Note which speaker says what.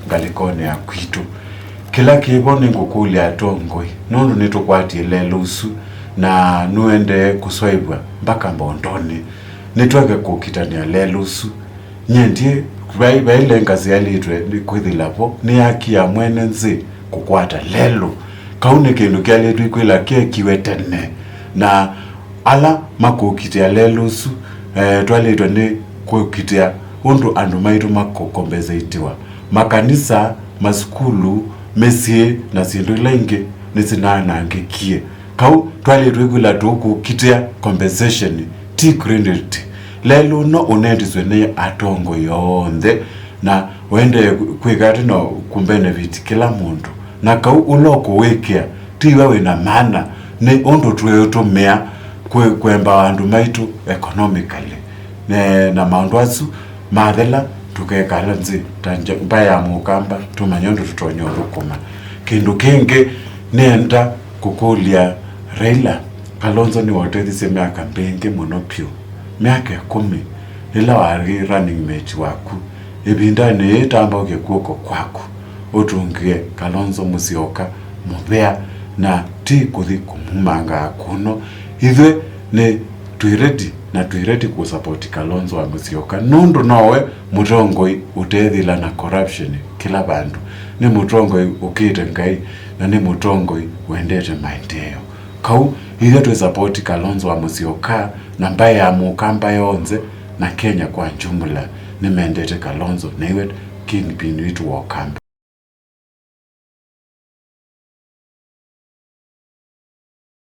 Speaker 1: ngalikone ya kwitu kila kibone ngukuli atongoi nundu nitukwati lelusu na nuende kuswaibwa mpaka mbondoni nitweke kukitania lelusu nyendie baile ngazi yalitwe nikwithilapo ni haki ya mwene nzi kukwata lelo kaune kindu kyalitwe ikwila kiwetene na ala makukitia lelusu twalitwe ni kukitia undu andu maitu makokombezeitiwa makanisa maskulu mesie na sindu lengi nisinanangikie kau twalitwe ikwila tukukitia compensation ti credit lelo no unendizwe ne atongo yonthe na wende kwigati no kumbenefit kila mundu na kau uloko wekea tiwa wena maana ne ondo tweyotomea kwemba andu maitu economically na maundu asu mathela tukekala nzi tanja mbaya mukamba tumanyondo tutonyondo kuma kindu kingi nenda kukulia Raila Kalonzo ni wotethise miaka mbingi muno pyu miaka 10 ila wari running mate waku ibindane etamba ukekuoko kwaku utungie Kalonzo Musyoka mubea na ti kuthi kumumanga akuno ithwe ni tuiredi ku support Kalonzo wa Musyoka nundu nowe mutongoi utethila na corruption kila bandu ni mutongoi ukite ngai na ni mutongoi wendete maendeleo kau ithwe tu support Kalonzo wa Musyoka na mbaye ya mukamba yonze na Kenya kwa jumla ni mendete Kalonzo na iwe kingpin witu wa kamba